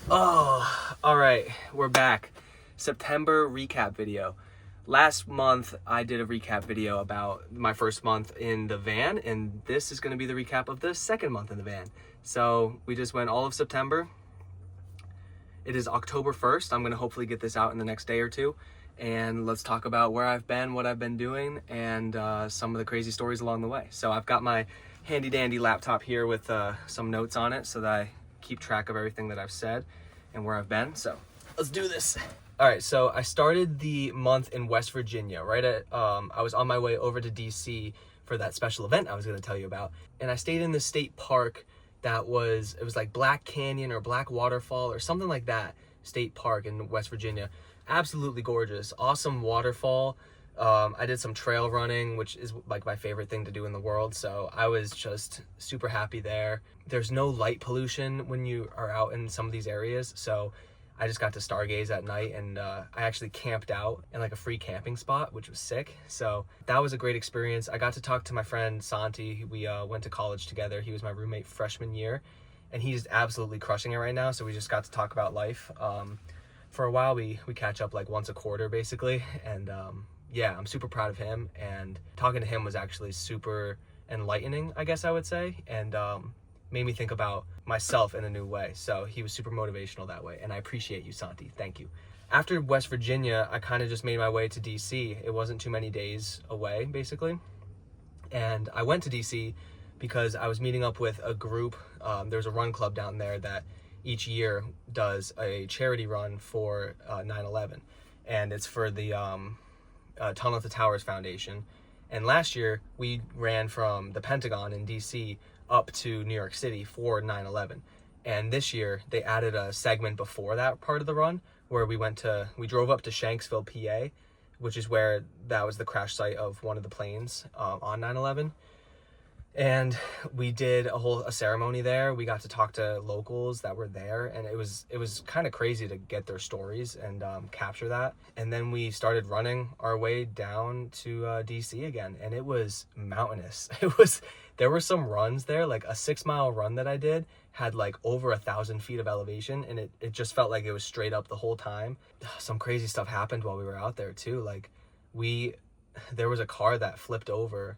Oh, all right, we're back. September recap video. Last month, I did a recap video about my first month in the van, and this is going to be the recap of the second month in the van. So we just went all of September. It is October 1st. I'm going to hopefully get this out in the next day or two. And let's talk about where I've been, what I've been doing, and some of the crazy stories along the way. So I've got my handy dandy laptop here with some notes on it so that I keep track of everything that I've said and where I've been. So let's do this. All right, so I started the month in West Virginia, right at, I was on my way over to DC for that special event I was gonna tell you about. And I stayed in the state park it was like Black Canyon or Black Waterfall or something like that state park in West Virginia. Absolutely gorgeous, awesome waterfall. I did some trail running, which is like my favorite thing to do in the world. So I was just super happy there. There's no light pollution when you are out in some of these areas. So I just got to stargaze at night, and I actually camped out in like a free camping spot, which was sick. So that was a great experience. I got to talk to my friend Santi. We went to college together. He was my roommate freshman year, and he's absolutely crushing it right now. So we just got to talk about life. For a while, we catch up like once a quarter basically. And yeah, I'm super proud of him. And talking to him was actually super enlightening, I guess I would say. And made me think about myself in a new way. So he was super motivational that way, and I appreciate you, Santi. Thank you. After West Virginia, I kind of just made my way to DC. It wasn't too many days away, basically. And I went to DC because I was meeting up with a group. There's a run club down there that each year does a charity run for 9/11. And it's for the Tunnel to Towers Foundation. And last year, we ran from the Pentagon in DC up to New York City for 9/11. And this year they added a segment before that part of the run where we drove up to Shanksville, PA, which is where that was the crash site of one of the planes on 9/11. And we did a ceremony there. We got to talk to locals that were there, and it was kind of crazy to get their stories and capture that. And then we started running our way down to DC again, and it was mountainous. There were some runs there, like a 6-mile run that I did had like over 1,000 feet of elevation, and it just felt like it was straight up the whole time. Some crazy stuff happened while we were out there too. Like there was a car that flipped over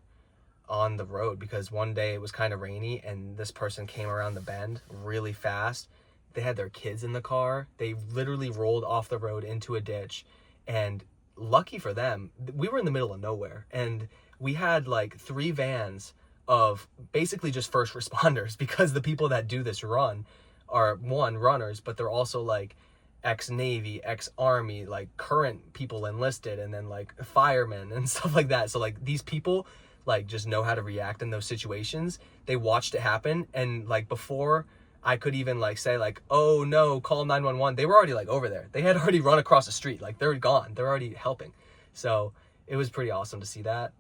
on the road because one day it was kind of rainy, and this person came around the bend really fast. They had their kids in the car. They literally rolled off the road into a ditch, and lucky for them, we were in the middle of nowhere, and we had like 3 vans of basically just first responders, because the people that do this run are runners, but they're also like ex-Navy, ex-Army, like current people enlisted, and then like firemen and stuff like that. So like these people like just know how to react in those situations. They watched it happen, and like before I could even like say like, oh no, call 911, they were already like over there. They had already run across the street, like they're gone, they're already helping. So it was pretty awesome to see that.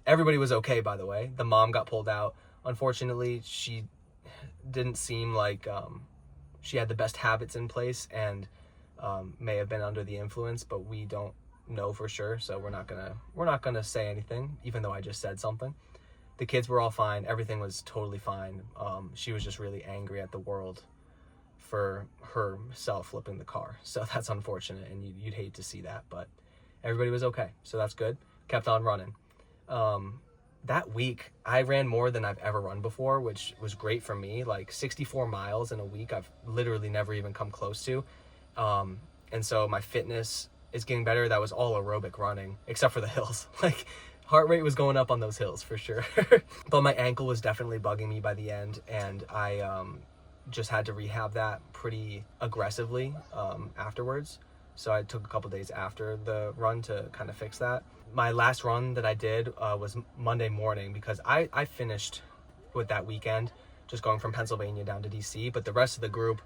Everybody was okay, by the way. The mom got pulled out. Unfortunately, she didn't seem like she had the best habits in place, and may have been under the influence, but we don't know for sure, so we're not gonna say anything, even though I just said something. The kids were all fine. Everything was totally fine. She was just really angry at the world for herself flipping the car. So that's unfortunate, and you'd hate to see that, but everybody was okay, so that's good. Kept on running. That week I ran more than I've ever run before, which was great for me. Like 64 miles in a week, I've literally never even come close to. And so my fitness is getting better. That was all aerobic running, except for the hills. Like heart rate was going up on those hills for sure. But my ankle was definitely bugging me by the end, and I just had to rehab that pretty aggressively afterwards. So I took a couple days after the run to kind of fix that. My last run that I did was Monday morning, because I finished with that weekend just going from Pennsylvania down to DC, but the rest of the group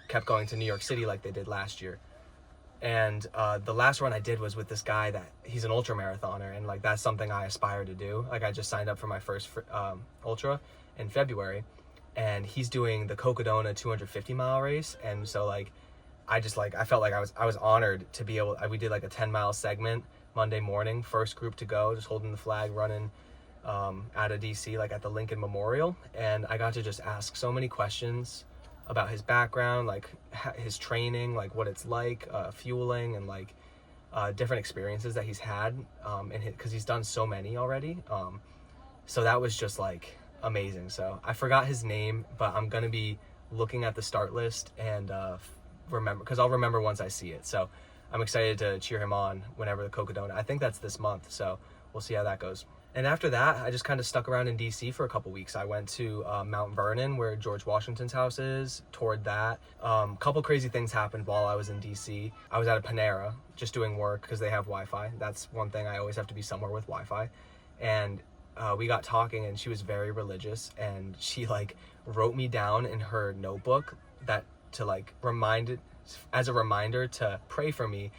kept going to New York City like they did last year. And the last run I did was with this guy that he's an ultra marathoner, and like that's something I aspire to do. Like I just signed up for my first ultra in February, and he's doing the Cocodona 250-mile race. And so like I felt like I was honored to be able. We did like a 10-mile segment Monday morning, first group to go, just holding the flag, running out of DC, like at the Lincoln Memorial, and I got to just ask so many questions about his background, like his training, like what it's like, fueling, and like different experiences that he's had, and because he's done so many already. So that was just like amazing. So I forgot his name, but I'm gonna be looking at the start list and remember, because I'll remember once I see it. So I'm excited to cheer him on whenever the Cocodona. I think that's this month, so we'll see how that goes. And after that, I just kind of stuck around in DC for a couple weeks. I went to Mount Vernon, where George Washington's house is, toured that. Couple crazy things happened while I was in DC. I was at a Panera just doing work because they have Wi-Fi. That's one thing, I always have to be somewhere with Wi-Fi. And we got talking, and she was very religious, and she like wrote me down in her notebook that to like as a reminder to pray for me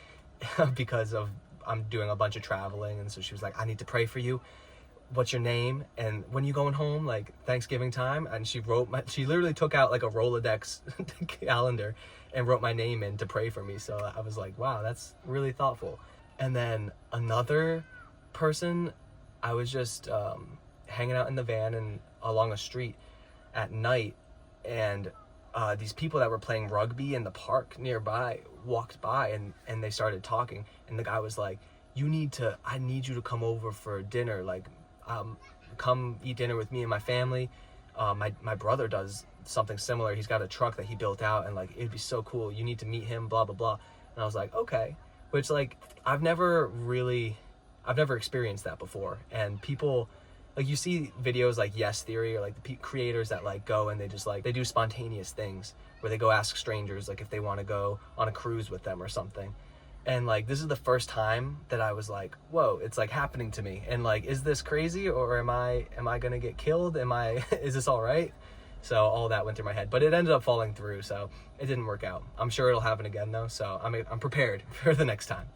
because I'm doing a bunch of traveling. And so she was like, I need to pray for you. What's your name? And when you going home, like Thanksgiving time? And she literally took out like a Rolodex calendar and wrote my name in to pray for me. So I was like, wow, that's really thoughtful. And then another person, I was just hanging out in the van and along a street at night, and these people that were playing rugby in the park nearby walked by, and they started talking, and the guy was like, I need you to come over for dinner, like come eat dinner with me and my family. My brother does something similar. He's got a truck that he built out, and like it'd be so cool, you need to meet him, blah blah blah. And I was like, okay. Which like I've never experienced that before. And people, like, you see videos like Yes Theory, or like the creators that like go and they just like, they do spontaneous things where they go ask strangers like if they want to go on a cruise with them or something. And like this is the first time that I was like, whoa, it's like happening to me, and like, is this crazy, or am I gonna get killed? Is this all right? So all that went through my head, but it ended up falling through, so it didn't work out. I'm sure it'll happen again though, so I'm prepared for the next time.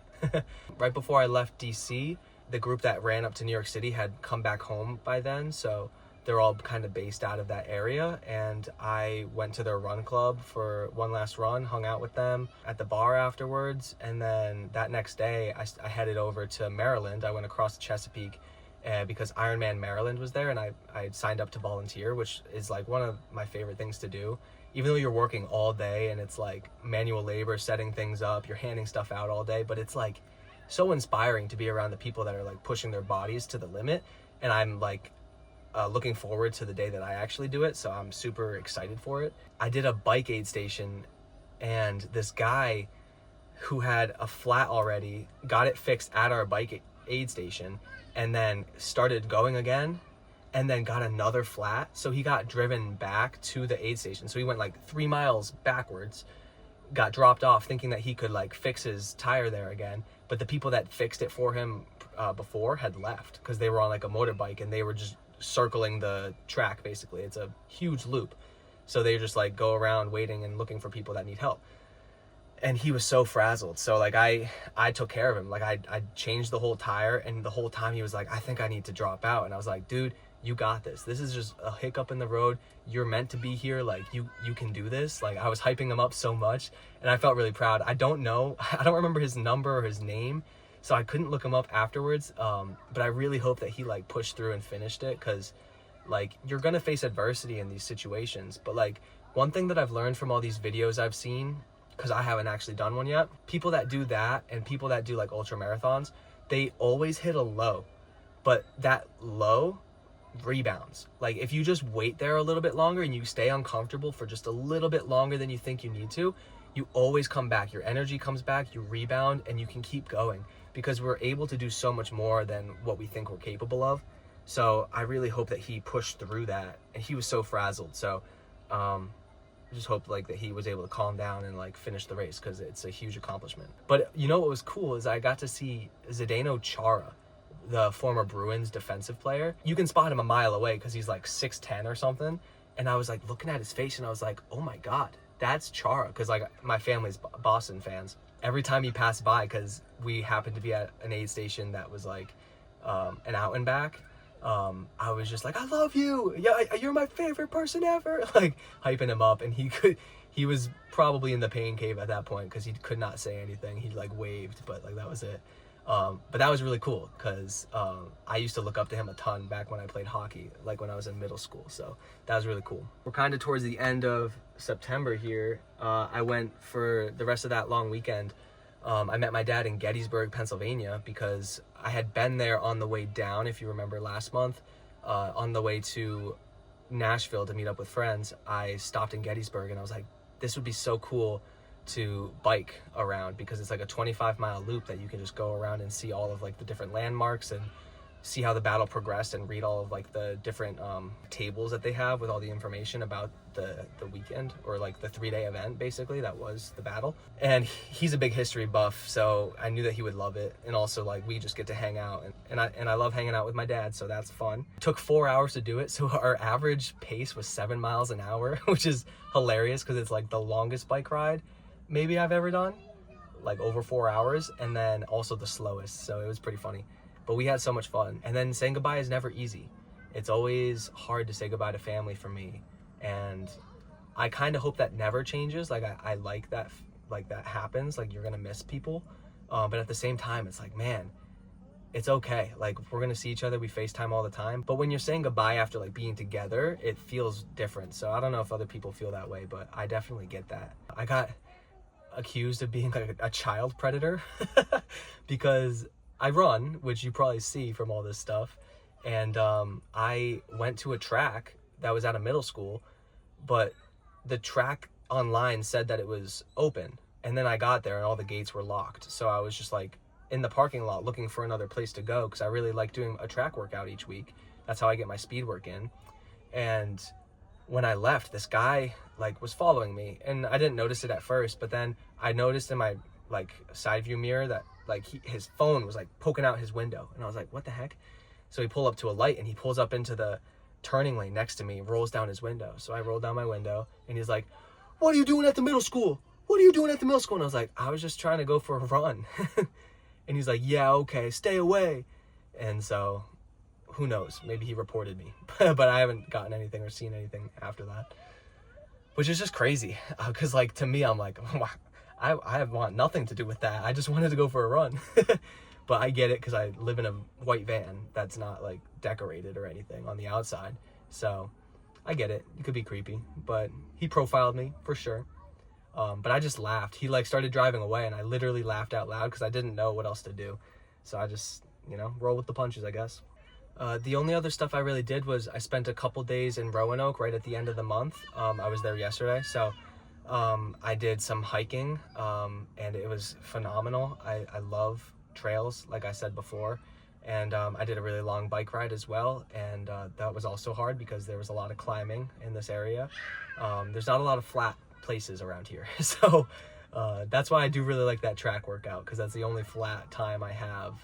Right before I left DC, the group that ran up to New York City had come back home by then, so they're all kind of based out of that area, and I went to their run club for one last run, hung out with them at the bar afterwards, and then that next day I headed over to Maryland. I went across the Chesapeake because Ironman Maryland was there, and I had signed up to volunteer, which is like one of my favorite things to do. Even though you're working all day and it's like manual labor, setting things up, you're handing stuff out all day, but it's like so inspiring to be around the people that are like pushing their bodies to the limit. And I'm like looking forward to the day that I actually do it, so I'm super excited for it. I did a bike aid station, and this guy who had a flat already got it fixed at our bike aid station, and then started going again, and then got another flat, so he got driven back to the aid station. So he went like 3 miles backwards, got dropped off thinking that he could like fix his tire there again, but the people that fixed it for him before had left because they were on like a motorbike, and they were just circling the track. Basically, it's a huge loop, so they just like go around waiting and looking for people that need help. And he was so frazzled, so like I took care of him. Like I changed the whole tire, and the whole time he was like, I think I need to drop out. And I was like, dude, you got this. This is just a hiccup in the road. You're meant to be here. Like you can do this. Like I was hyping him up so much, and I felt really proud. I don't remember his number or his name, so I couldn't look him up afterwards. But I really hope that he like pushed through and finished it, because like you're gonna face adversity in these situations. But like one thing that I've learned from all these videos I've seen, because I haven't actually done one yet, people that do that and people that do like ultra marathons, they always hit a low, but that low rebounds. Like if you just wait there a little bit longer and you stay uncomfortable for just a little bit longer than you think you need to, you always come back. Your energy comes back, you rebound, and you can keep going, because we're able to do so much more than what we think we're capable of. So I really hope that he pushed through that, and he was so frazzled. So I just hope like that he was able to calm down and like finish the race, because it's a huge accomplishment. But you know what was cool is I got to see Zdeno Chara, the former Bruins defensive player. You can spot him a mile away because he's like 6'10" or something. And I was like looking at his face, and I was like, oh my God, that's Chara. Because like my family's Boston fans. Every time he passed by, because we happened to be at an aid station that was like an out and back, I was just like, I love you. Yeah, you're my favorite person ever. Like hyping him up. And he was probably in the pain cave at that point, because he could not say anything. He like waved, but like that was it. But that was really cool because I used to look up to him a ton back when I played hockey, like when I was in middle school. So that was really cool. We're kind of towards the end of September here. I went for the rest of that long weekend. I met my dad in Gettysburg, Pennsylvania, because I had been there on the way down, if you remember last month, on the way to Nashville to meet up with friends. I stopped in Gettysburg and I was like, this would be so cool to bike around, because it's like a 25-mile loop that you can just go around and see all of like the different landmarks and see how the battle progressed and read all of like the different tables that they have with all the information about the weekend, or like the 3-day event basically that was the battle. And he's a big history buff, so I knew that he would love it. And also like we just get to hang out, and I love hanging out with my dad, so that's fun. It took 4 hours to do it, so our average pace was 7 miles an hour, which is hilarious because it's like the longest bike ride maybe I've ever done, like over 4 hours, and then also the slowest, so it was pretty funny. But we had so much fun. And then saying goodbye is never easy. It's always hard to say goodbye to family for me. And I kind of hope that never changes. Like I like that happens, like you're gonna miss people. But at the same time, it's like, man, it's okay. Like we're gonna see each other, we FaceTime all the time. But when you're saying goodbye after like being together, it feels different. So I don't know if other people feel that way, but I definitely get that. I got accused of being like a child predator because I run, which you probably see from all this stuff, and I went to a track that was at a middle school, but the track online said that it was open, and then I got there and all the gates were locked, so I was just like in the parking lot looking for another place to go, because I really like doing a track workout each week. That's how I get my speed work in. And when I left, this guy like was following me, and I didn't notice it at first, but then I noticed in my like side view mirror that like his phone was like poking out his window, and I was like, what the heck? So he pulled up to a light, and he pulls up into the turning lane next to me, rolls down his window. So I rolled down my window, and he's like, what are you doing at the middle school? What are you doing at the middle school? And I was like, I was just trying to go for a run. And he's like, yeah, okay, stay away. And so who knows, maybe he reported me, but I haven't gotten anything or seen anything after that, which is just crazy. Because like to me, I'm like, I want nothing to do with that. I just wanted to go for a run. But I get it, because I live in a white van that's not like decorated or anything on the outside. So I get it. It could be creepy, but he profiled me for sure. But I just laughed. He like started driving away, and I literally laughed out loud because I didn't know what else to do. So I just, roll with the punches, I guess. The only other stuff I really did was I spent a couple days in Roanoke right at the end of the month. I was there yesterday, so I did some hiking, and it was phenomenal. I love trails, like I said before, and I did a really long bike ride as well, and that was also hard because there was a lot of climbing in this area. There's not a lot of flat places around here, so that's why I do really like that track workout, because that's the only flat time I have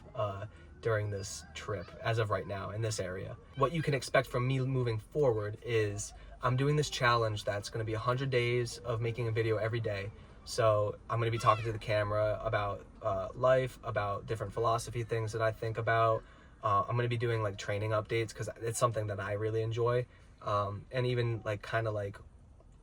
during this trip as of right now in this area. What you can expect from me moving forward is I'm doing this challenge that's going to be 100 days of making a video every day. So I'm going to be talking to the camera about life, about different philosophy things that I think about. I'm going to be doing like training updates because it's something that I really enjoy, and even like kind of like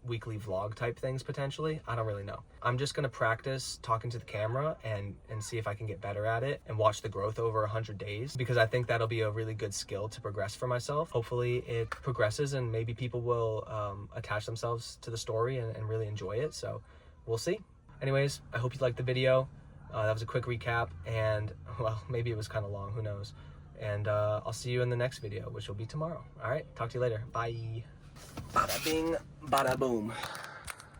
weekly vlog type things potentially. I don't really know. I'm just going to practice talking to the camera and see if I can get better at it and watch the growth over 100 days, because I think that'll be a really good skill to progress for myself. Hopefully it progresses and maybe people will attach themselves to the story and really enjoy it. So we'll see. Anyways, I hope you liked the video. That was a quick recap, and well, maybe it was kind of long, who knows. And I'll see you in the next video, which will be tomorrow. All right, talk to you later. Bye. Bada bing, bada boom.